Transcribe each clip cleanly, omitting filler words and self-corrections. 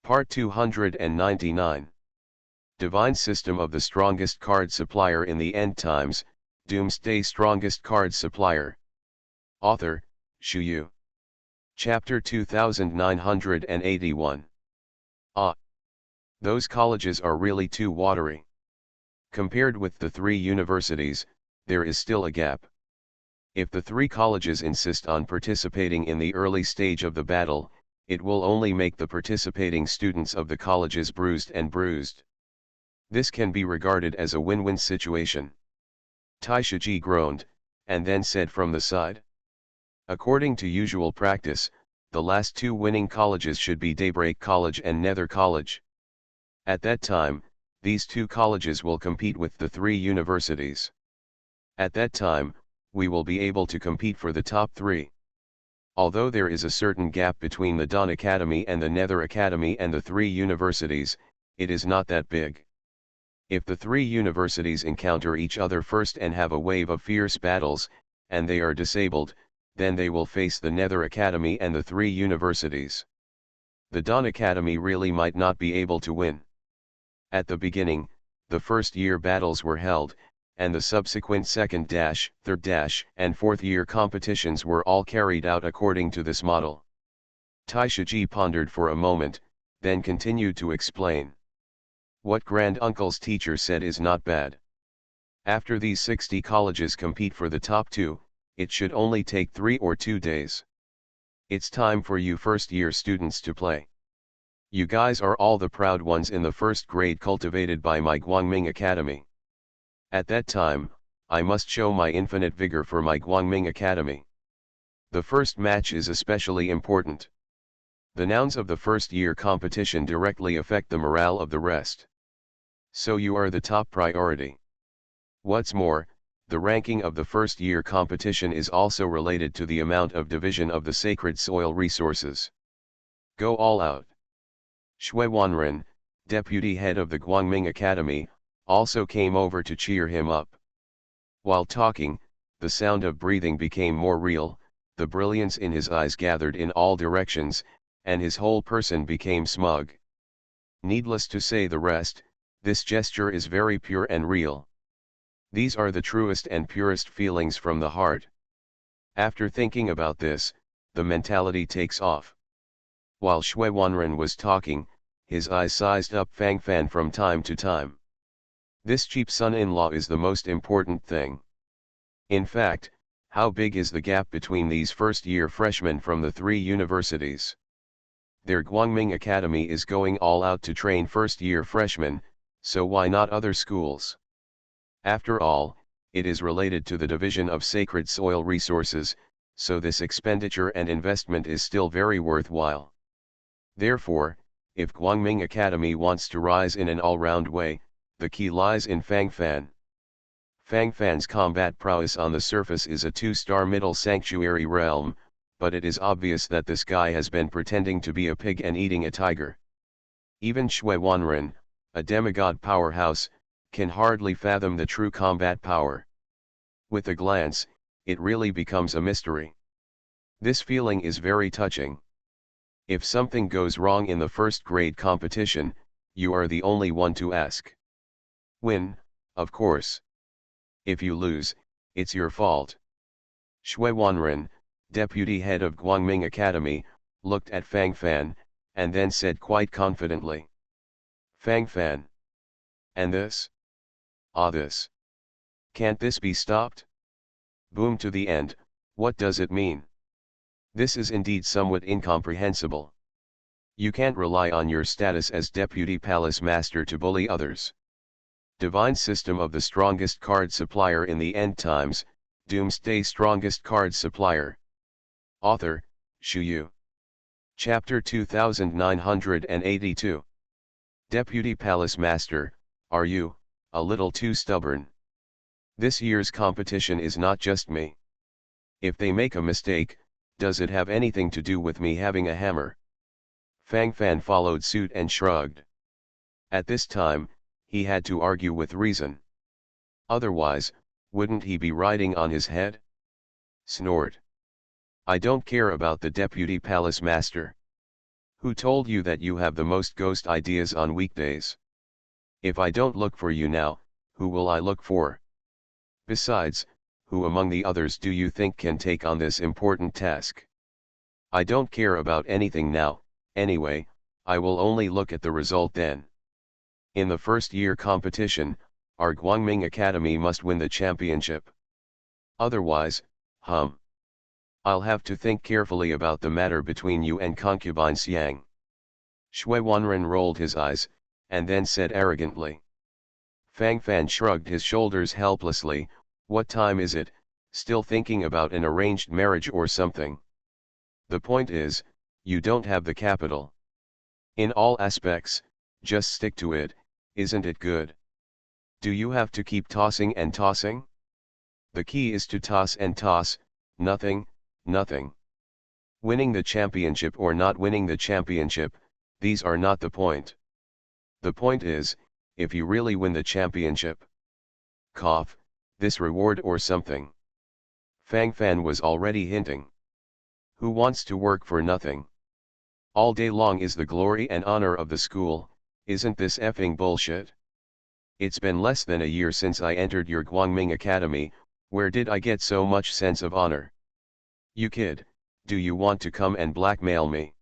Part 299. Divine System of the Strongest Card Supplier in the End Times, Doomsday Strongest Card Supplier. Author, Shu Yu. Chapter 2981. Those colleges are really too watery. Compared with the 3 universities, there is still a gap. If the 3 colleges insist on participating in the early stage of the battle, it will only make the participating students of the colleges bruised and bruised. This can be regarded as a win-win situation. Taishuji groaned, and then said from the side. According to usual practice, the last 2 winning colleges should be Daybreak College and Nether College. At that time, these 2 colleges will compete with the 3 universities. At that time, we will be able to compete for the top 3. Although there is a certain gap between the Dawn Academy and the Nether Academy and the 3 universities, it is not that big. If the 3 universities encounter each other first and have a wave of fierce battles, and they are disabled, then they will face the Nether Academy and the 3 universities. The Dawn Academy really might not be able to win. At the beginning, the first-year battles were held, and the subsequent second-, third-, and fourth-year competitions were all carried out according to this model. Taishuji pondered for a moment, then continued to explain. What Grand-Uncle's teacher said is not bad. After these 60 colleges compete for the top 2, it should only take 3 or 2 days. It's time for you first-year students to play. You guys are all the proud ones in the first grade cultivated by my Guangming Academy. At that time, I must show my infinite vigor for my Guangming Academy. The first match is especially important. The nouns of the first-year competition directly affect the morale of the rest. So you are the top priority. What's more, the ranking of the first-year competition is also related to the amount of division of the sacred soil resources. Go all out. Shui Wanren, deputy head of the Guangming Academy, also came over to cheer him up. While talking, the sound of breathing became more real, the brilliance in his eyes gathered in all directions, and his whole person became smug. Needless to say the rest, this gesture is very pure and real. These are the truest and purest feelings from the heart. After thinking about this, the mentality takes off. While Shui Wanren was talking, his eyes sized up Fang Fan from time to time. This cheap son-in-law is the most important thing. In fact, how big is the gap between these first-year freshmen from the 3 universities? Their Guangming Academy is going all out to train first-year freshmen, so why not other schools? After all, it is related to the division of sacred soil resources, so this expenditure and investment is still very worthwhile. Therefore, if Guangming Academy wants to rise in an all-round way, the key lies in Fang Fan. Fang Fan's combat prowess on the surface is a 2-star middle sanctuary realm, but it is obvious that this guy has been pretending to be a pig and eating a tiger. Even Shui Wanren, a demigod powerhouse, can hardly fathom the true combat power. With a glance, it really becomes a mystery. This feeling is very touching. If something goes wrong in the first-grade competition, you are the only one to ask. Win, of course. If you lose, it's your fault. Shui Wanren, deputy head of Guangming Academy, looked at Fang Fan, and then said quite confidently. Fang Fan. And this? This. Can't this be stopped? Boom to the end, what does it mean? This is indeed somewhat incomprehensible. You can't rely on your status as deputy palace master to bully others. Divine System of the Strongest Card Supplier in the End Times, Doomsday Strongest Card Supplier. Author, Shu Yu. Chapter 2982. Deputy Palace Master, are you a little too stubborn? This year's competition is not just me. If they make a mistake, does it have anything to do with me having a hammer? Fang Fan followed suit and shrugged. At this time, he had to argue with reason. Otherwise, wouldn't he be riding on his head? Snort. I don't care about the deputy palace master. Who told you that you have the most ghost ideas on weekdays? If I don't look for you now, who will I look for? Besides, who among the others do you think can take on this important task? I don't care about anything now, anyway, I will only look at the result then. In the first year competition, our Guangming Academy must win the championship. Otherwise, I'll have to think carefully about the matter between you and concubine Xiang. Shui Wanren rolled his eyes, and then said arrogantly. Fang Fan shrugged his shoulders helplessly. What time is it, still thinking about an arranged marriage or something? The point is, you don't have the capital. In all aspects, just stick to it, isn't it good? Do you have to keep tossing and tossing? The key is to toss and toss, nothing. Winning the championship or not winning the championship, these are not the point. The point is, if you really win the championship. This reward or something. Fang Fan was already hinting. Who wants to work for nothing? All day long is the glory and honor of the school, isn't this effing bullshit? It's been less than a year since I entered your Guangming Academy, where did I get so much sense of honor? You kid, do you want to come and blackmail me?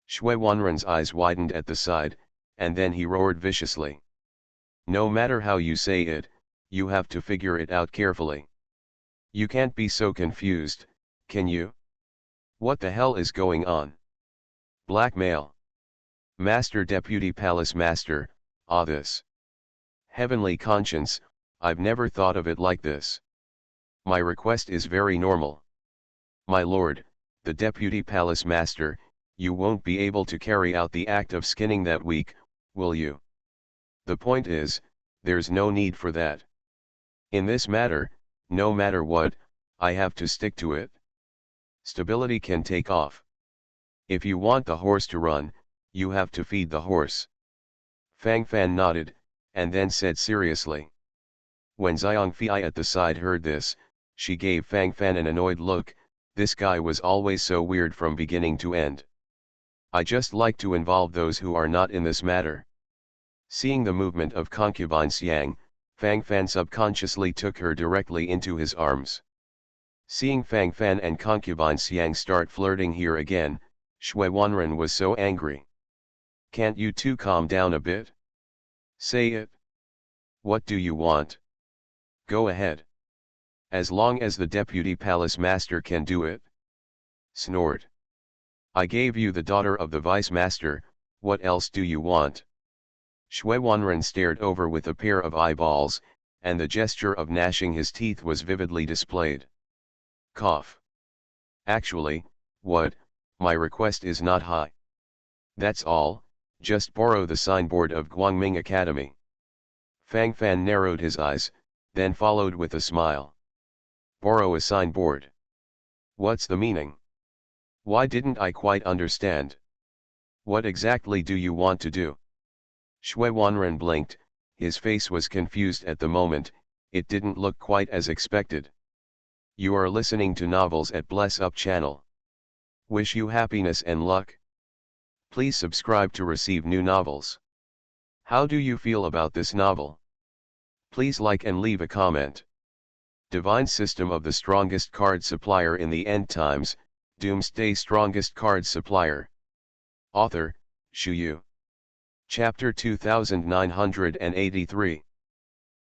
Shui Wanren's eyes widened at the side, and then he roared viciously. No matter how you say it, you have to figure it out carefully. You can't be so confused, can you? What the hell is going on? Blackmail. Master Deputy Palace Master, this. Heavenly conscience, I've never thought of it like this. My request is very normal. My lord, the Deputy Palace Master, you won't be able to carry out the act of skinning that week, will you? The point is, there's no need for that. In this matter, no matter what, I have to stick to it. Stability can take off. If you want the horse to run, you have to feed the horse. Fang Fan nodded, and then said seriously. When Xiang Fei at the side heard this, she gave Fang Fan an annoyed look. This guy was always so weird from beginning to end. I just like to involve those who are not in this matter. Seeing the movement of concubine Xiang, Fang Fan subconsciously took her directly into his arms. Seeing Fang Fan and concubine Xiang start flirting here again, Shui Wanren was so angry. Can't you two calm down a bit? Say it. What do you want? Go ahead. As long as the Deputy Palace Master can do it. Snort. I gave you the daughter of the Vice Master, what else do you want? Shui Wanren stared over with a pair of eyeballs, and the gesture of gnashing his teeth was vividly displayed. Actually, my request is not high. That's all, just borrow the signboard of Guangming Academy. Fang Fan narrowed his eyes, then followed with a smile. Borrow a signboard. What's the meaning? Why didn't I quite understand? What exactly do you want to do? Shui Wanren blinked, his face was confused at the moment, it didn't look quite as expected. You are listening to novels at Bless Up channel. Wish you happiness and luck. Please subscribe to receive new novels. How do you feel about this novel? Please like and leave a comment. Divine System of the Strongest Card Supplier in the End Times, Doomsday Strongest Card Supplier. Author, Shu Yu. Chapter 2983.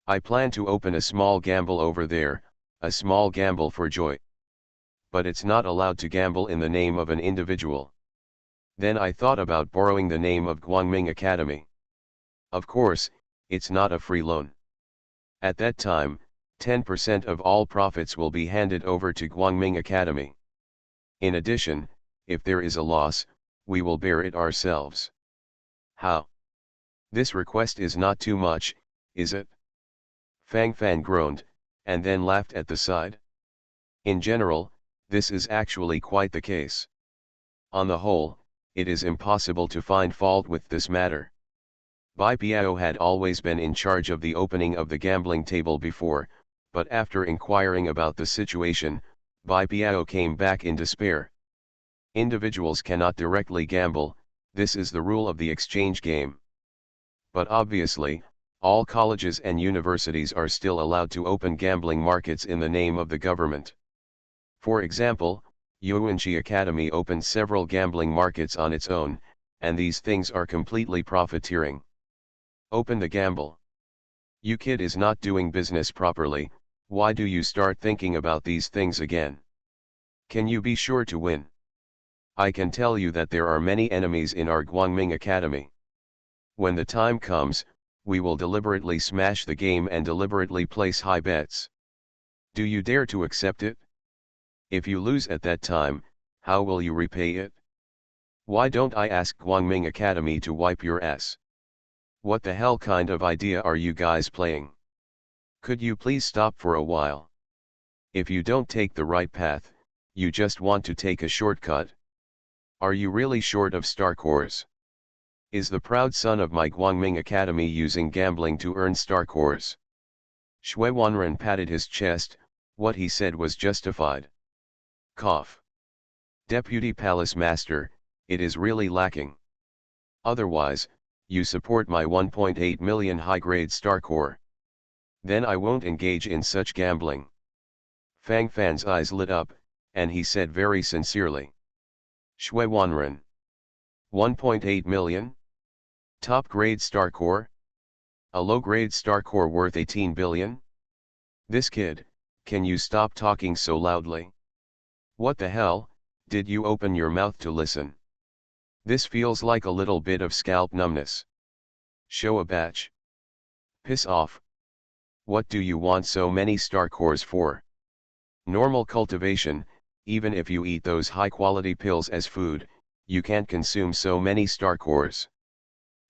I plan to open a small gamble over there, a small gamble for joy. But it's not allowed to gamble in the name of an individual. Then I thought about borrowing the name of Guangming Academy. Of course, it's not a free loan. At that time, 10% of all profits will be handed over to Guangming Academy. In addition, if there is a loss, we will bear it ourselves. How? This request is not too much, is it? Fang Fan groaned, and then laughed at the side. In general, this is actually quite the case. On the whole, it is impossible to find fault with this matter. Bai Piao had always been in charge of the opening of the gambling table before, but after inquiring about the situation, Bai Piao came back in despair. Individuals cannot directly gamble, this is the rule of the exchange game. But obviously, all colleges and universities are still allowed to open gambling markets in the name of the government. For example, UNG Academy opened several gambling markets on its own, and these things are completely profiteering. Open the gamble. You kid is not doing business properly, why do you start thinking about these things again? Can you be sure to win? I can tell you that there are many enemies in our Guangming Academy. When the time comes, we will deliberately smash the game and deliberately place high bets. Do you dare to accept it? If you lose at that time, how will you repay it? Why don't I ask Guangming Academy to wipe your ass? What the hell kind of idea are you guys playing? Could you please stop for a while? If you don't take the right path, you just want to take a shortcut. Are you really short of star cores? Is the proud son of my Guangming Academy using gambling to earn star cores? Shui Wanren patted his chest, what he said was justified. Cough. Deputy Palace Master, it is really lacking. Otherwise, you support my 1.8 million high-grade star core. Then I won't engage in such gambling. Fang Fan's eyes lit up, and he said very sincerely. Shui Wanren. 1.8 million? Top-grade star core? A low-grade star core worth 18 billion? This kid, can you stop talking so loudly? What the hell, did you open your mouth to listen? This feels like a little bit of scalp numbness. Show a batch. Piss off. What do you want so many star cores for? Normal cultivation, even if you eat those high-quality pills as food, you can't consume so many star cores.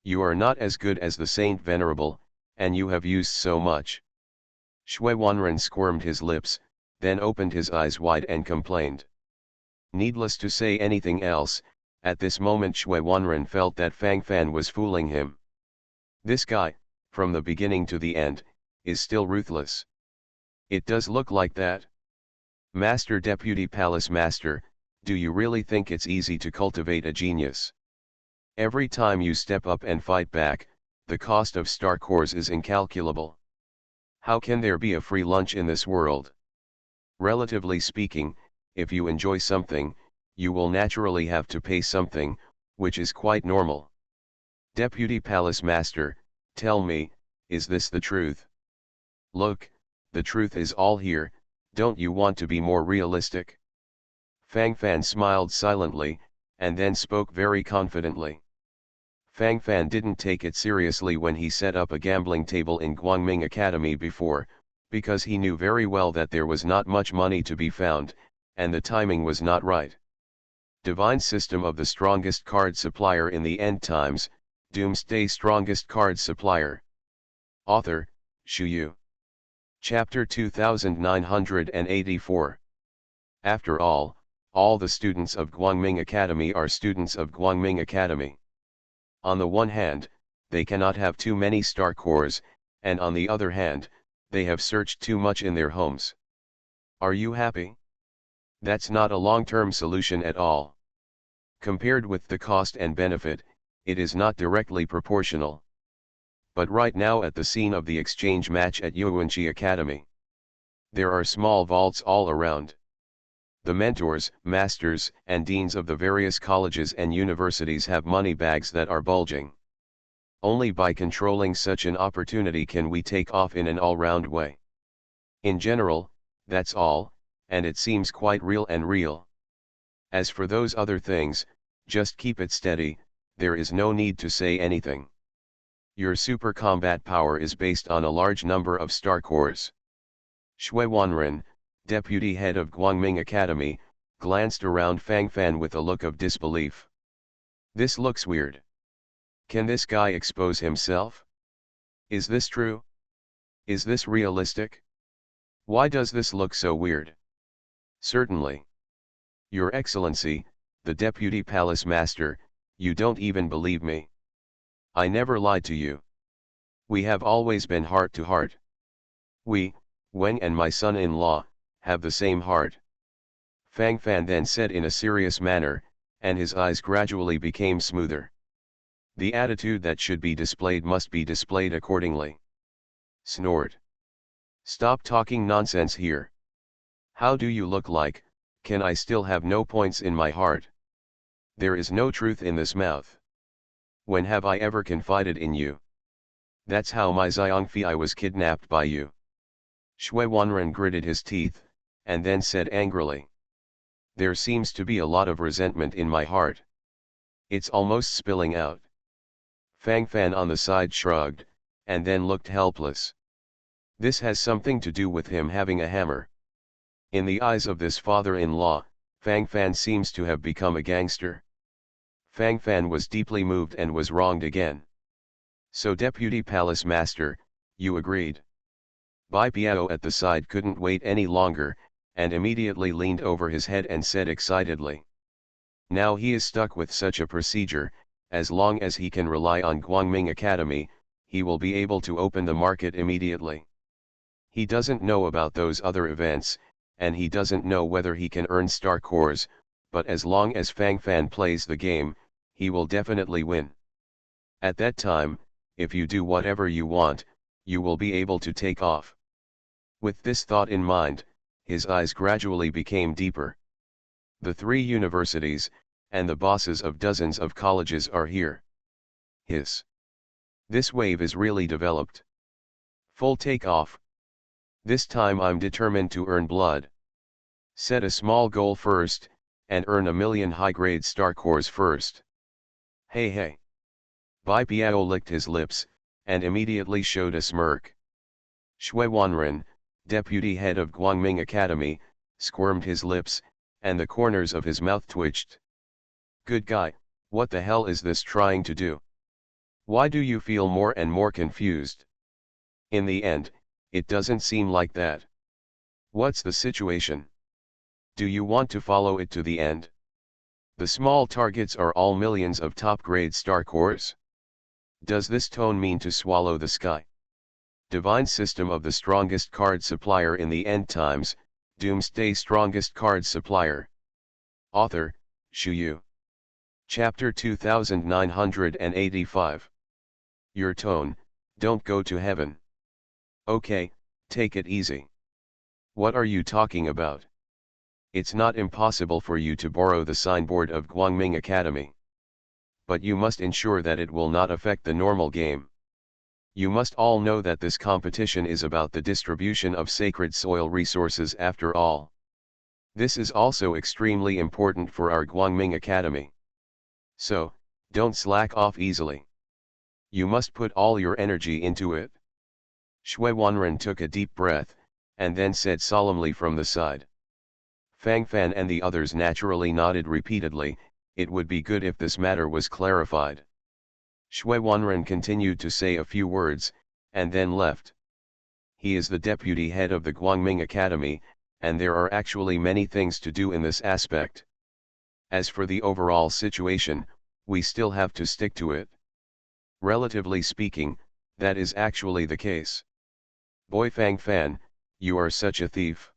You are not as good as the Saint Venerable, and you have used so much. Shui Wanren squirmed his lips, then opened his eyes wide and complained. Needless to say anything else, at this moment Shui Wanren felt that Fang Fan was fooling him. This guy, from the beginning to the end, is still ruthless. It does look like that. Master Deputy Palace Master, do you really think it's easy to cultivate a genius? Every time you step up and fight back, the cost of star cores is incalculable. How can there be a free lunch in this world? Relatively speaking, if you enjoy something, you will naturally have to pay something, which is quite normal. Deputy Palace Master, tell me, is this the truth? Look, the truth is all here, don't you want to be more realistic? Fang Fan smiled silently, and then spoke very confidently. Fang Fan didn't take it seriously when he set up a gambling table in Guangming Academy before, because he knew very well that there was not much money to be found, and the timing was not right. Divine System of the Strongest Card Supplier in the End Times, Doomsday Strongest Card Supplier. Author, Shu Yu. Chapter 2984. After all the students of Guangming Academy are students of Guangming Academy. On the one hand, they cannot have too many star cores, and on the other hand, they have searched too much in their homes. Are you happy? That's not a long-term solution at all. Compared with the cost and benefit, it is not directly proportional. But right now at the scene of the exchange match at UNG Academy, there are small vaults all around. The mentors, masters, and deans of the various colleges and universities have money bags that are bulging. Only by controlling such an opportunity can we take off in an all-round way. In general, that's all, and it seems quite real and real. As for those other things, just keep it steady, there is no need to say anything. Your super combat power is based on a large number of star cores. Shui Wanren, deputy head of Guangming Academy, glanced around Fang Fan with a look of disbelief. This looks weird. Can this guy expose himself? Is this true? Is this realistic? Why does this look so weird? Certainly. Your Excellency, the Deputy Palace Master, you don't even believe me. I never lied to you. We have always been heart to heart. We, Wang and my son-in-law, have the same heart. Fang Fan then said in a serious manner, and his eyes gradually became smoother. The attitude that should be displayed must be displayed accordingly. Snort. Stop talking nonsense here. How do you look like? Can I still have no points in my heart? There is no truth in this mouth. When have I ever confided in you? That's how my Xiangfi I was kidnapped by you. Shui Wanren gritted his teeth, and then said angrily. There seems to be a lot of resentment in my heart. It's almost spilling out. Fang Fan on the side shrugged, and then looked helpless. This has something to do with him having a hammer. In the eyes of this father-in-law, Fang Fan seems to have become a gangster. Fang Fan was deeply moved and was wronged again. So Deputy Palace Master, you agreed. Bai Piao at the side couldn't wait any longer, and immediately leaned over his head and said excitedly. Now he is stuck with such a procedure. As long as he can rely on Guangming Academy, he will be able to open the market immediately. He doesn't know about those other events, and he doesn't know whether he can earn star cores, but as long as Fang Fan plays the game, he will definitely win. At that time, if you do whatever you want, you will be able to take off. With this thought in mind, his eyes gradually became deeper. The 3 universities, and the bosses of dozens of colleges are here. This wave is really developed. Full takeoff. This time I'm determined to earn blood. Set a small goal first, and earn 1,000,000 high-grade star cores first. Hey. Bai Piao licked his lips, and immediately showed a smirk. Shui Wanren, deputy head of Guangming Academy, squirmed his lips, and the corners of his mouth twitched. Good guy, what the hell is this trying to do? Why do you feel more and more confused? In the end, it doesn't seem like that. What's the situation? Do you want to follow it to the end? The small targets are all millions of top-grade star cores. Does this tone mean to swallow the sky? Divine system of the strongest card supplier in the end times, Doomsday strongest card supplier. Author, Shu Yu. Chapter 2985. Your tone, don't go to heaven. Okay, take it easy. What are you talking about? It's not impossible for you to borrow the signboard of Guangming Academy. But you must ensure that it will not affect the normal game. You must all know that this competition is about the distribution of sacred soil resources after all. This is also extremely important for our Guangming Academy. So, don't slack off easily. You must put all your energy into it. Shui Wanren took a deep breath, and then said solemnly from the side. Fang Fan and the others naturally nodded repeatedly. It would be good if this matter was clarified. Shui Wanren continued to say a few words, and then left. He is the deputy head of the Guangming Academy, and there are actually many things to do in this aspect. As for the overall situation, we still have to stick to it. Relatively speaking, that is actually the case. Boy Fang Fan, you are such a thief.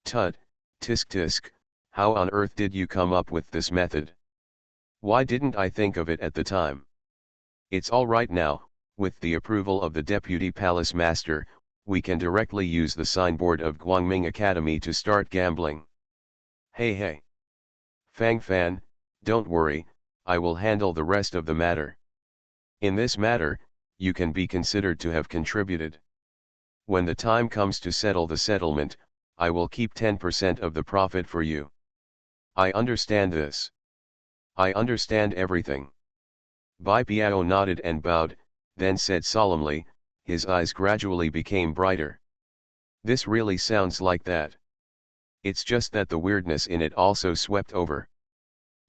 Tut, tisk tisk, how on earth did you come up with this method? Why didn't I think of it at the time? It's all right now, with the approval of the Deputy Palace Master, we can directly use the signboard of Guangming Academy to start gambling. Hey. Fang Fan, don't worry, I will handle the rest of the matter. In this matter, you can be considered to have contributed. When the time comes to settle the settlement, I will keep 10% of the profit for you. I understand this. I understand everything. Bai Piao nodded and bowed, then said solemnly, his eyes gradually became brighter. This really sounds like that. It's just that the weirdness in it also swept over.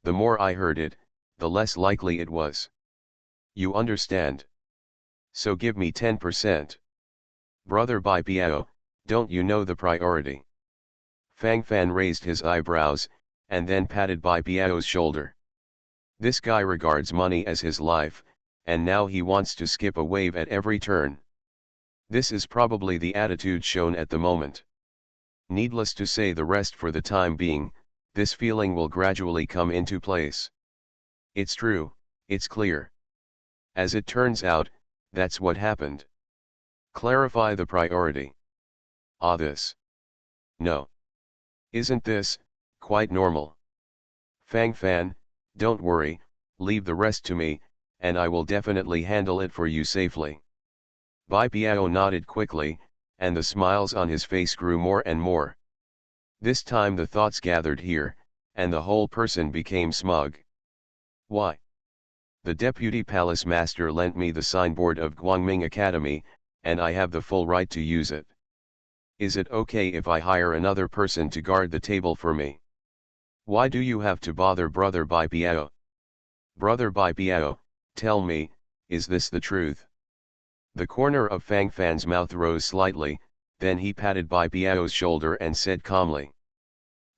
The more I heard it, the less likely it was. You understand? So give me 10%. Brother Bai Piao, don't you know the priority? Fang Fan raised his eyebrows, and then patted Bai Piao's shoulder. This guy regards money as his life, and now he wants to skip a wave at every turn. This is probably the attitude shown at the moment. Needless to say, the rest for the time being, this feeling will gradually come into place. It's true, it's clear. As it turns out, that's what happened. Clarify the priority. This. No. Isn't this, quite normal? Fang Fan, don't worry, leave the rest to me, and I will definitely handle it for you safely. Bai Biao nodded quickly, and the smiles on his face grew more and more. This time the thoughts gathered here, and the whole person became smug. Why? The deputy palace master lent me the signboard of Guangming Academy, and I have the full right to use it. Is it okay if I hire another person to guard the table for me? Why do you have to bother Brother Bai Biao? Brother Bai Biao, tell me, is this the truth? The corner of Fang Fan's mouth rose slightly, then he patted Bai Biao's shoulder and said calmly.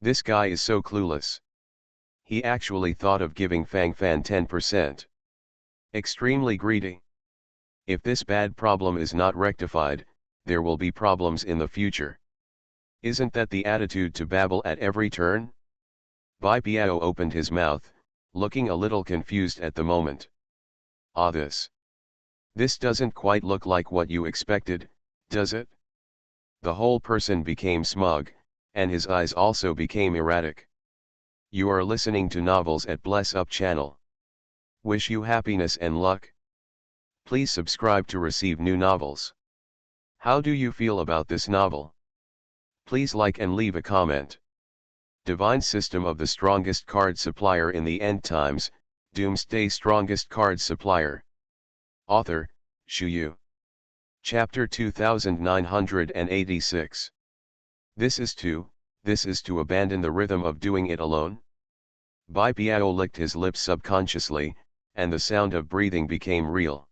This guy is so clueless. He actually thought of giving Fang Fan 10%. Extremely greedy. If this bad problem is not rectified, there will be problems in the future. Isn't that the attitude to babble at every turn? Bai Biao opened his mouth, looking a little confused at the moment. This doesn't quite look like what you expected, does it? The whole person became smug, and his eyes also became erratic. You are listening to Novels at Bless Up channel. Wish you happiness and luck. Please subscribe to receive new novels. How do you feel about this novel? Please like and leave a comment. Divine System of the Strongest Card Supplier in the End Times, Doomsday Strongest Card Supplier. Author, Shu Yu. Chapter 2986. This is to abandon the rhythm of doing it alone? Bai Biao licked his lips subconsciously, and the sound of breathing became real.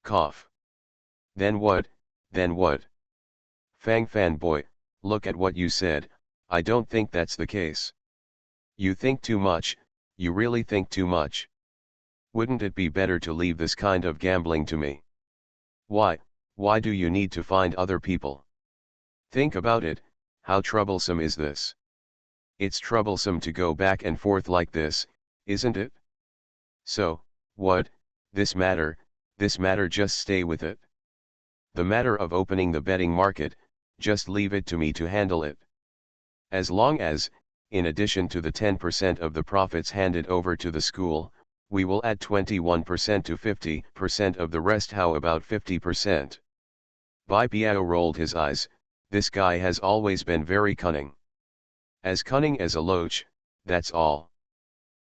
Cough. Then what? Fang Fan boy, look at what you said, I don't think that's the case. You think too much, you really think too much. Wouldn't it be better to leave this kind of gambling to me? Why do you need to find other people? Think about it, how troublesome is this? It's troublesome to go back and forth like this, isn't it? So, what, this matter, just stay with it. The matter of opening the betting market, just leave it to me to handle it. As long as, in addition to the 10% of the profits handed over to the school, we will add 21% to 50% of the rest. How about 50%? Bai Biao rolled his eyes, this guy has always been very cunning. As cunning as a loach, that's all.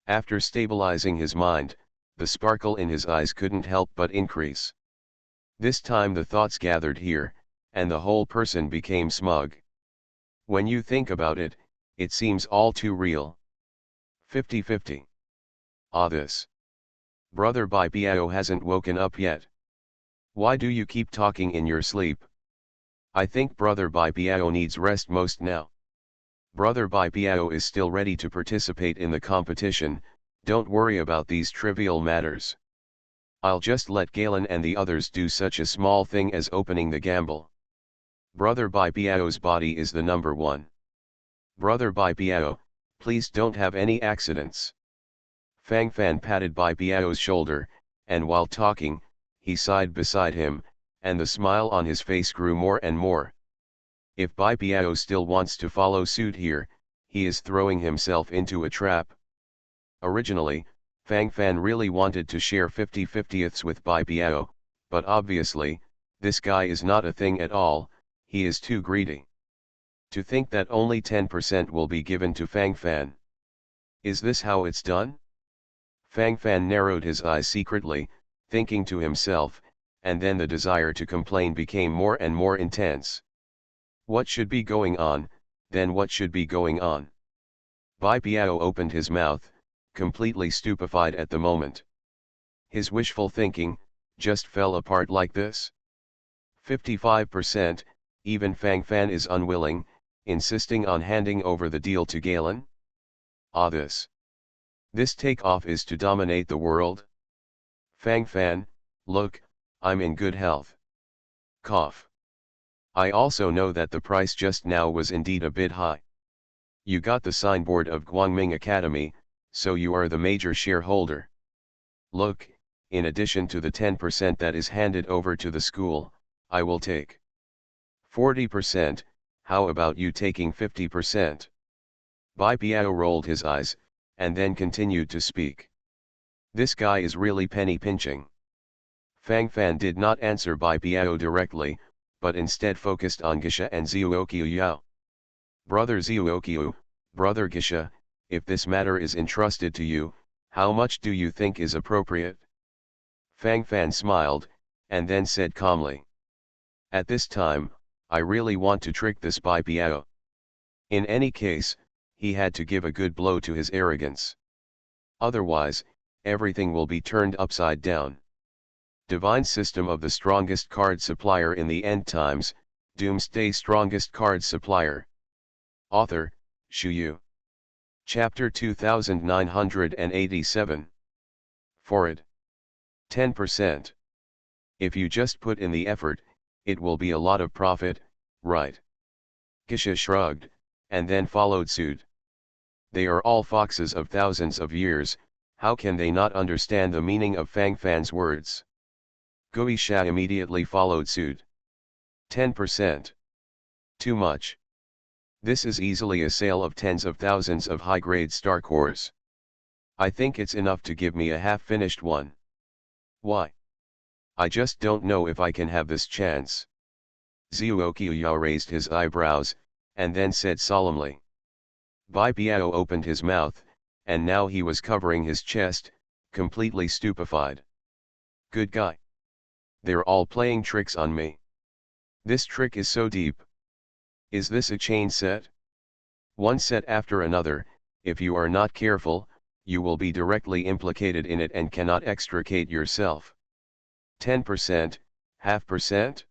After stabilizing his mind, the sparkle in his eyes couldn't help but increase. This time the thoughts gathered here, and the whole person became smug. When you think about it, it seems all too real. 50-50. This. Brother Bai Biao hasn't woken up yet. Why do you keep talking in your sleep? I think Brother Bai Biao needs rest most now. Brother Bai Biao is still ready to participate in the competition, don't worry about these trivial matters. I'll just let Galen and the others do such a small thing as opening the gamble. Brother Bai Biao's body is the number one. Brother Bai Biao, please don't have any accidents. Fang Fan patted Bai Biao's shoulder, and while talking, he sighed beside him, and the smile on his face grew more and more. If Bai Biao still wants to follow suit here, he is throwing himself into a trap. Originally, Fang Fan really wanted to share 50/50ths with Bai Biao, but obviously, this guy is not a thing at all, he is too greedy. To think that only 10% will be given to Fang Fan. Is this how it's done? Fang Fan narrowed his eyes secretly, thinking to himself, and then the desire to complain became more and more intense. What should be going on, then what should be going on? Bai Biao opened his mouth, completely stupefied at the moment. His wishful thinking, just fell apart like this? 55%, even Fang Fan is unwilling, insisting on handing over the deal to Galen? This takeoff is to dominate the world? Fang Fan, look, I'm in good health. Cough. I also know that the price just now was indeed a bit high. You got the signboard of Guangming Academy, so you are the major shareholder. Look, in addition to the 10% that is handed over to the school, I will take 40%, how about you taking 50%? Bai Piao rolled his eyes, and then continued to speak. This guy is really penny pinching. Fang Fan did not answer Bai Piao directly, but instead focused on Gisha and Zhuoqiu Yao. Brother Zhuoqiu, Brother Gisha, if this matter is entrusted to you, how much do you think is appropriate? Fang Fan smiled, and then said calmly. At this time, I really want to trick this Bai Piao. In any case, he had to give a good blow to his arrogance. Otherwise, everything will be turned upside down. Divine System of the Strongest Card Supplier in the End Times, Doomsday Strongest Card Supplier. Author, Shu Yu. Chapter 2987. Forward. 10%. If you just put in the effort, it will be a lot of profit, right? Gisha shrugged, and then followed suit. They are all foxes of thousands of years, how can they not understand the meaning of Fang Fan's words? Gui Sha immediately followed suit. 10%. Too much. This is easily a sale of tens of thousands of high-grade star cores. I think it's enough to give me a half-finished one. Why? I just don't know if I can have this chance. Zhuoqiu Yao raised his eyebrows, and then said solemnly. Bai Piao opened his mouth, and now he was covering his chest, completely stupefied. Good guy. They're all playing tricks on me. This trick is so deep. Is this a chain set? One set after another, if you are not careful, you will be directly implicated in it and cannot extricate yourself. 10%, half percent?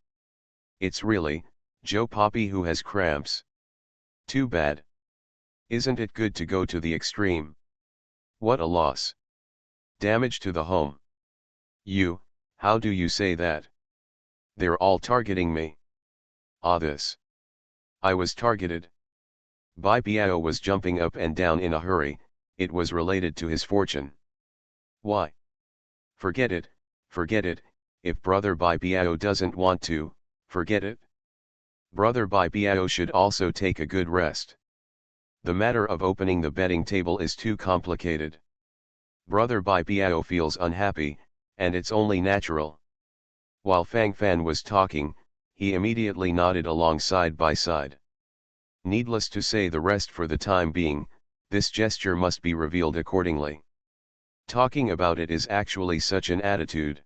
It's really, Joe Poppy who has cramps. Too bad. Isn't it good to go to the extreme? What a loss. Damage to the home. You, how do you say that? They're all targeting me. Ah, this. I was targeted. Bai Piao was jumping up and down in a hurry, it was related to his fortune. Why? Forget it, if Brother Bai Piao doesn't want to, forget it. Brother Bai Piao should also take a good rest. The matter of opening the betting table is too complicated. Brother Bai Piao feels unhappy, and it's only natural. While Fang Fan was talking, he immediately nodded along side by side. Needless to say, the rest for the time being, this gesture must be revealed accordingly. Talking about it is actually such an attitude.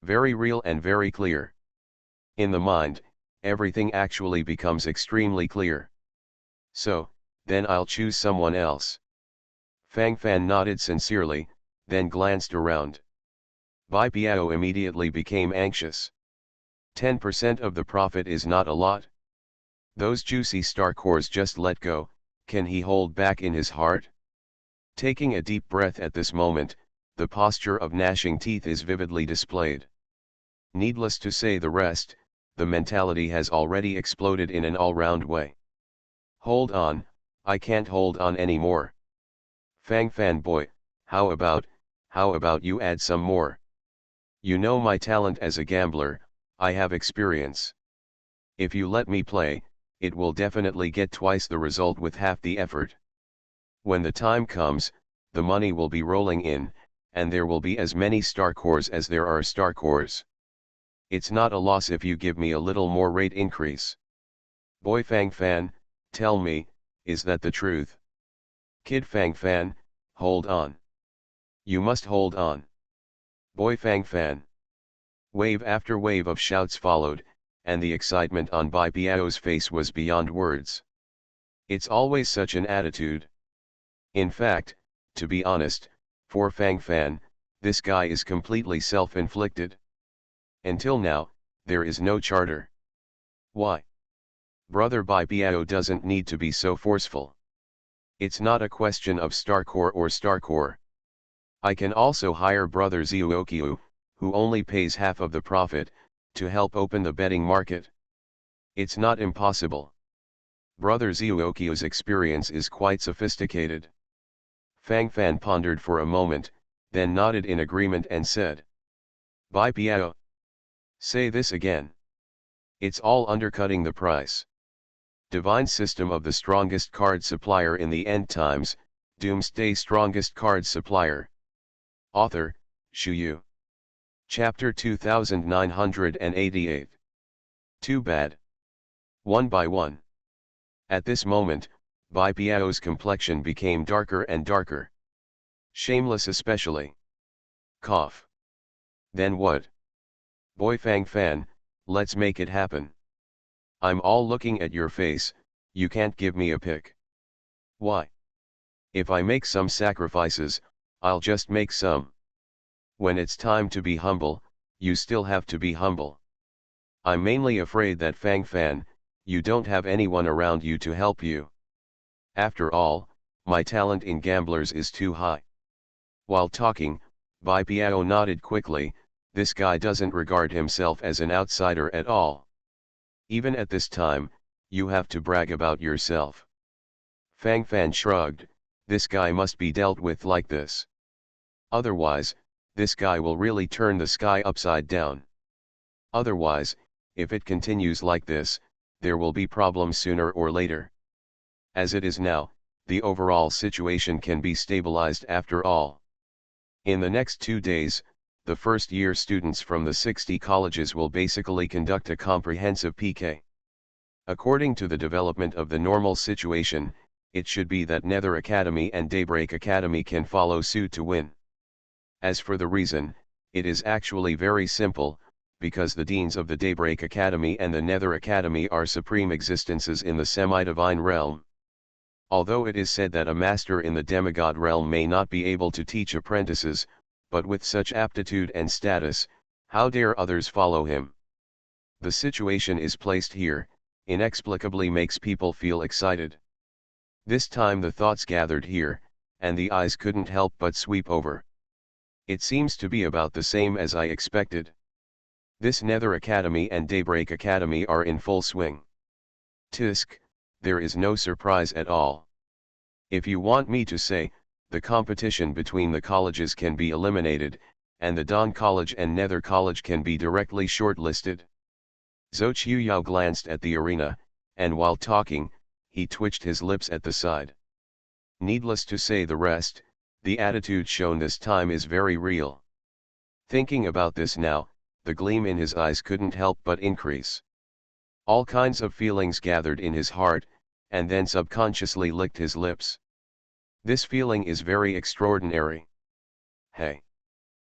Very real and very clear. In the mind, everything actually becomes extremely clear. So, then I'll choose someone else. Fang Fan nodded sincerely, then glanced around. Bai Piao immediately became anxious. 10% of the profit is not a lot. Those juicy star cores just let go, can he hold back in his heart? Taking a deep breath at this moment, the posture of gnashing teeth is vividly displayed. Needless to say the rest, the mentality has already exploded in an all-round way. Hold on, I can't hold on anymore. Fang Fan boy, how about you add some more? You know my talent as a gambler, I have experience. If you let me play, it will definitely get twice the result with half the effort. When the time comes, the money will be rolling in, and there will be as many star cores as there are star cores. It's not a loss if you give me a little more rate increase. Boy Fang Fan, tell me, is that the truth? Kid Fang Fan, hold on. You must hold on. Boy Fang Fan. Wave after wave of shouts followed, and the excitement on Bai Piao's face was beyond words. It's always such an attitude. In fact, to be honest, for Fang Fan, this guy is completely self-inflicted. Until now, there is no charter. Why? Brother Bai Piao doesn't need to be so forceful. It's not a question of star core or star core. I can also hire Brother Zhuoqiu, who only pays half of the profit, to help open the betting market. It's not impossible. Brother Zhuoqiu's experience is quite sophisticated. Fang Fan pondered for a moment, then nodded in agreement and said, Bai Piao. Say this again. It's all undercutting the price. Divine system of the strongest card supplier in the end times, Doomsday strongest card supplier. Author, Shu Yu. Chapter 2988. Too bad. One by one. At this moment, Bai Piao's complexion became darker and darker. Shameless especially. Cough. Then what? Boy Fang Fan, let's make it happen. I'm all looking at your face, you can't give me a pick. Why? If I make some sacrifices, I'll just make some. When it's time to be humble, you still have to be humble. I'm mainly afraid that Fang Fan, you don't have anyone around you to help you. After all, my talent in gamblers is too high. While talking, Bai Piao nodded quickly. This guy doesn't regard himself as an outsider at all. Even at this time, you have to brag about yourself. Fang Fan shrugged, this guy must be dealt with like this. Otherwise, this guy will really turn the sky upside down. Otherwise, if it continues like this, there will be problems sooner or later. As it is now, the overall situation can be stabilized after all. In the next 2 days, the first-year students from the 60 colleges will basically conduct a comprehensive PK. According to the development of the normal situation, it should be that Nether Academy and Daybreak Academy can follow suit to win. As for the reason, it is actually very simple, because the deans of the Daybreak Academy and the Nether Academy are supreme existences in the semi-divine realm. Although it is said that a master in the demigod realm may not be able to teach apprentices, but with such aptitude and status, how dare others follow him? The situation is placed here, inexplicably makes people feel excited. This time the thoughts gathered here, and the eyes couldn't help but sweep over. It seems to be about the same as I expected. This Nether Academy and Daybreak Academy are in full swing. Tisk, there is no surprise at all. If you want me to say, the competition between the colleges can be eliminated, and the Dawn College and Nether College can be directly shortlisted. Zhou Qiuyao glanced at the arena, and while talking, he twitched his lips at the side. Needless to say the rest, the attitude shown this time is very real. Thinking about this now, the gleam in his eyes couldn't help but increase. All kinds of feelings gathered in his heart, and then subconsciously licked his lips. This feeling is very extraordinary. Hey!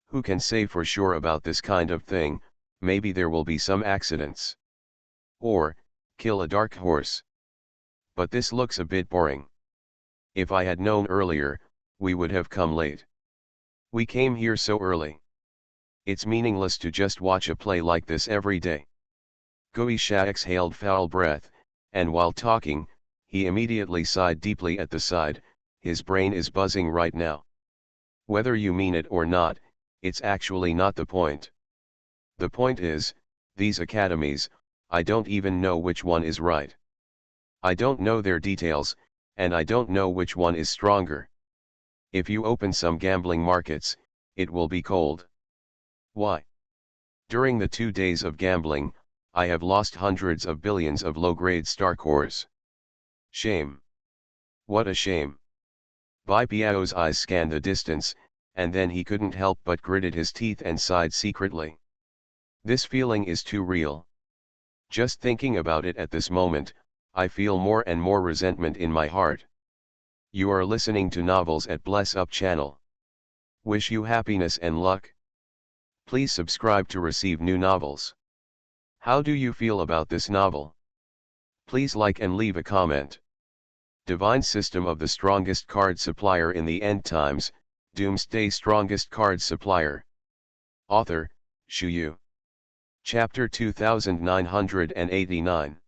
Who can say for sure about this kind of thing? Maybe there will be some accidents. Or, kill a dark horse. But this looks a bit boring. If I had known earlier, we would have come late. We came here so early. It's meaningless to just watch a play like this every day. Guisha exhaled foul breath, and while talking, he immediately sighed deeply at the side. His brain is buzzing right now. Whether you mean it or not, it's actually not the point. The point is, these academies, I don't even know which one is right. I don't know their details, and I don't know which one is stronger. If you open some gambling markets, it will be cold. Why? During the 2 days of gambling, I have lost hundreds of billions of low-grade star cores. Shame. What a shame. Bai Piao's eyes scanned the distance, and then he couldn't help but gritted his teeth and sighed secretly. This feeling is too real. Just thinking about it at this moment, I feel more and more resentment in my heart. You are listening to Novels at Bless Up channel. Wish you happiness and luck. Please subscribe to receive new novels. How do you feel about this novel? Please like and leave a comment. Divine system of the strongest card supplier in the end times, Doomsday strongest card supplier. Author, Shu Yu. Chapter 2989.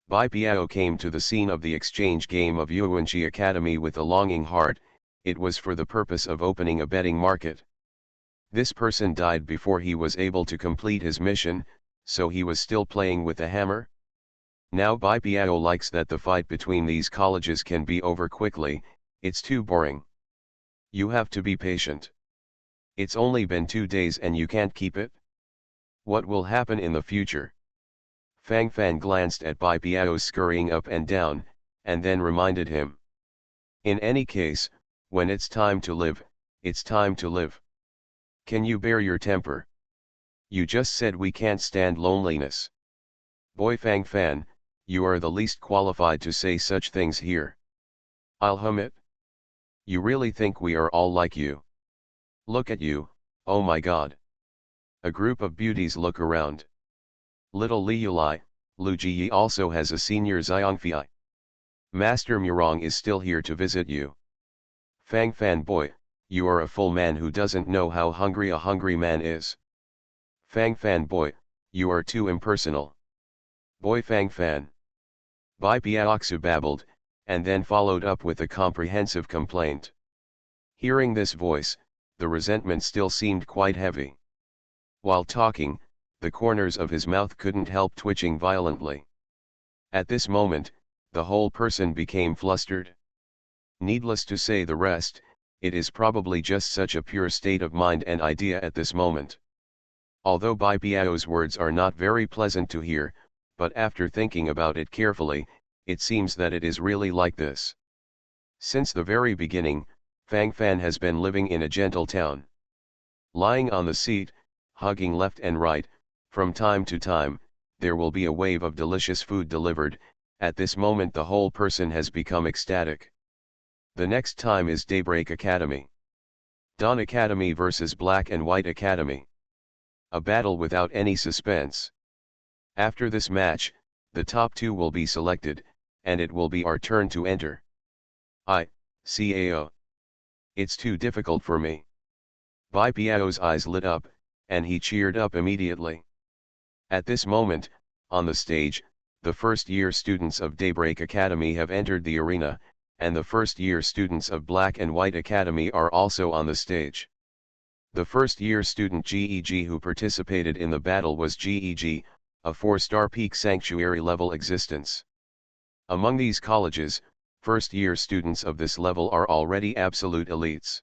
Bai Piao came to the scene of the exchange game of Yuanxi Academy with a longing heart. It was for the purpose of opening a betting market. This person died before he was able to complete his mission, so he was still playing with a hammer? Now Bai Piao likes that the fight between these colleges can be over quickly. It's too boring. You have to be patient. It's only been 2 days and you can't keep it? What will happen in the future? Fang Fan glanced at Bai Piao scurrying up and down, and then reminded him. In any case, when it's time to live, it's time to live. Can you bear your temper? You just said we can't stand loneliness. Boy Fang Fan, you are the least qualified to say such things here. I'll hum it. You really think we are all like you? Look at you, oh my god. A group of beauties look around. Little Liulai, Lu Jiyi also has a senior Xiongfei. Master Murong is still here to visit you. Fang Fan boy, you are a full man who doesn't know how hungry a hungry man is. Fang Fan boy, you are too impersonal. Boy Fang Fan. Bai Piaoxu babbled, and then followed up with a comprehensive complaint. Hearing this voice, the resentment still seemed quite heavy. While talking, the corners of his mouth couldn't help twitching violently. At this moment, the whole person became flustered. Needless to say the rest, it is probably just such a pure state of mind and idea at this moment. Although Bai Piao's words are not very pleasant to hear, but after thinking about it carefully, it seems that it is really like this. Since the very beginning, Fang Fan has been living in a gentle town. Lying on the seat, hugging left and right, from time to time, there will be a wave of delicious food delivered. At this moment the whole person has become ecstatic. The next time is Daybreak Academy. Dawn Academy versus Black and White Academy. A battle without any suspense. After this match, the top 2 will be selected, and it will be our turn to enter. Cao. It's too difficult for me. Bai Piao's eyes lit up, and he cheered up immediately. At this moment, on the stage, the first-year students of Daybreak Academy have entered the arena, and the first-year students of Black and White Academy are also on the stage. The first-year student GEG who participated in the battle was GEG, a 4-star peak sanctuary level existence. Among these colleges, first-year students of this level are already absolute elites.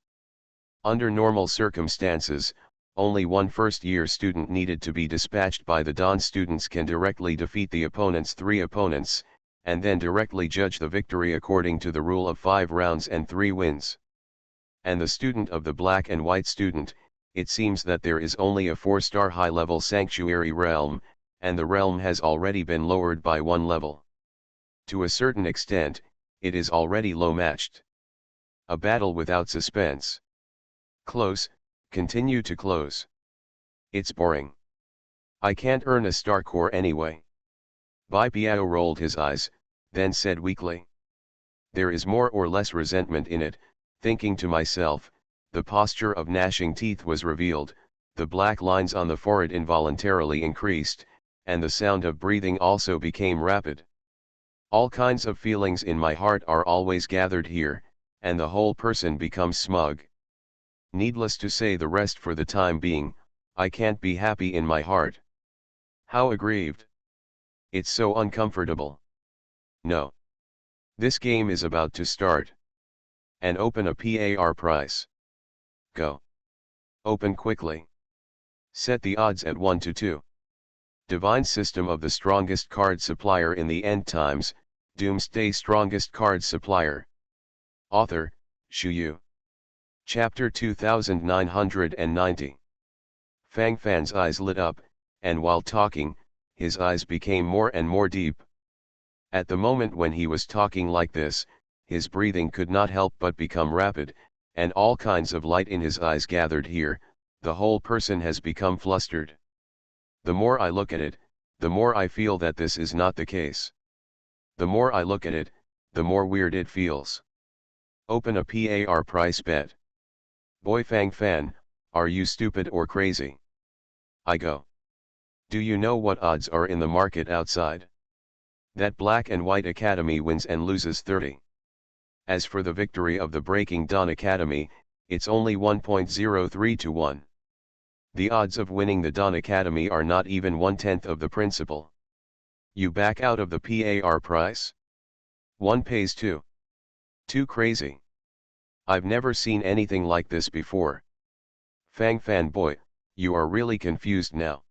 Under normal circumstances, only one first-year student needed to be dispatched by the Dawn students can directly defeat the opponent's 3 opponents, and then directly judge the victory according to the rule of 5 rounds and 3 wins. And the student of the Black and White student, it seems that there is only a 4-star high-level sanctuary realm, and the realm has already been lowered by 1 level. To a certain extent, it is already low-matched. A battle without suspense. Close, continue to close. It's boring. I can't earn a star core anyway. Bai Piao rolled his eyes, then said weakly. There is more or less resentment in it. Thinking to myself, the posture of gnashing teeth was revealed, the black lines on the forehead involuntarily increased, and the sound of breathing also became rapid. All kinds of feelings in my heart are always gathered here, and the whole person becomes smug. Needless to say the rest for the time being, I can't be happy in my heart. How aggrieved. It's so uncomfortable. No. This game is about to start. And open a PAR price. Go. Open quickly. Set the odds at 1 to 2. Divine System of the Strongest Card Supplier in the End Times, Doomsday Strongest Card Supplier. Author, Shu Yu. Chapter 2990. Fang Fan's eyes lit up, and while talking, his eyes became more and more deep. At the moment when he was talking like this, his breathing could not help but become rapid, and all kinds of light in his eyes gathered here. The whole person has become flustered. The more I look at it, the more I feel that this is not the case. The more I look at it, the more weird it feels. Open a PAR price bet. Boy Fang Fan, are you stupid or crazy? I go. Do you know what odds are in the market outside? That Black and White Academy wins and loses 30. As for the victory of the Breaking Dawn Academy, it's only 1.03 to 1. The odds of winning the Dawn Academy are not even 1/10 of the principal. You back out of the PAR price? 1 pays 2. Too crazy. I've never seen anything like this before. Fang fanboy, you are really confused now.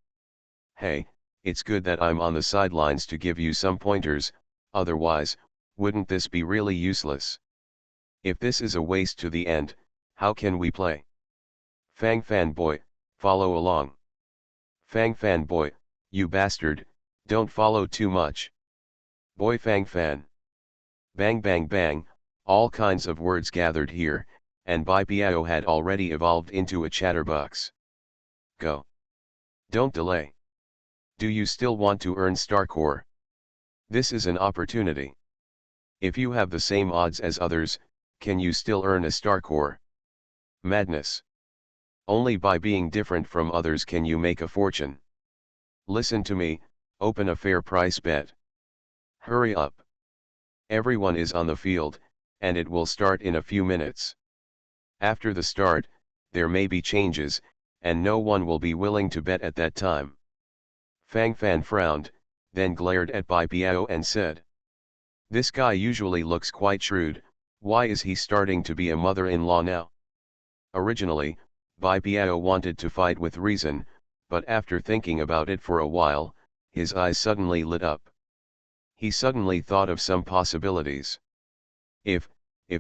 Hey, it's good that I'm on the sidelines to give you some pointers, otherwise, wouldn't this be really useless? If this is a waste to the end, how can we play? Fang fanboy, follow along. Fang fanboy, you bastard, don't follow too much. Boy Fang fan. Bang bang bang, all kinds of words gathered here, and Bai Piao had already evolved into a chatterbox. Go. Don't delay. Do you still want to earn star core? This is an opportunity. If you have the same odds as others, can you still earn a star core? Madness. Only by being different from others can you make a fortune. Listen to me, open a fair price bet. Hurry up. Everyone is on the field, and it will start in a few minutes. After the start, there may be changes, and no one will be willing to bet at that time. Fang Fan frowned, then glared at Bai Piao and said, "This guy usually looks quite shrewd, why is he starting to be a mother-in-law now?" Originally, Bai Piao wanted to fight with reason, but after thinking about it for a while, his eyes suddenly lit up. He suddenly thought of some possibilities. If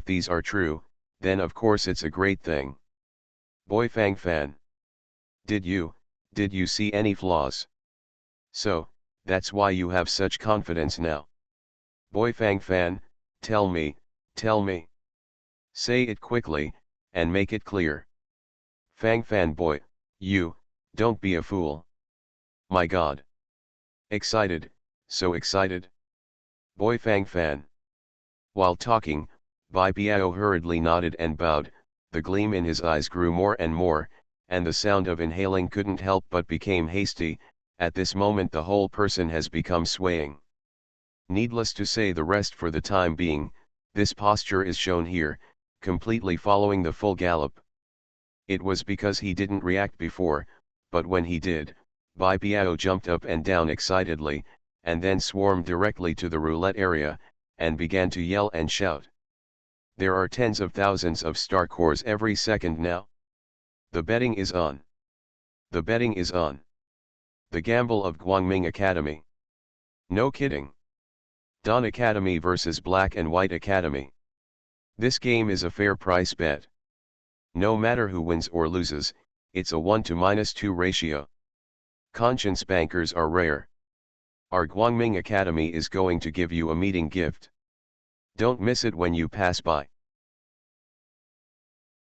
these are true, then of course it's a great thing. Boy Fang Fan. Did you see any flaws? So, that's why you have such confidence now. Boy Fang Fan, tell me. Say it quickly, and make it clear. Fang Fan boy, you, don't be a fool. My god. Excited, so excited. Boy Fang Fan. While talking, Bai Piao hurriedly nodded and bowed, the gleam in his eyes grew more and more, and the sound of inhaling couldn't help but became hasty. At this moment the whole person has become swaying. Needless to say the rest for the time being, this posture is shown here, completely following the full gallop. It was because he didn't react before, but when he did, Bai Piao jumped up and down excitedly, and then swarmed directly to the roulette area, and began to yell and shout. There are tens of thousands of star cores every second now. The betting is on. The betting is on. The gamble of Guangming Academy. No kidding. Dawn Academy versus Black and White Academy. This game is a fair price bet. No matter who wins or loses, it's a 1:-2 ratio. Conscience bankers are rare. Our Guangming Academy is going to give you a meeting gift. Don't miss it when you pass by.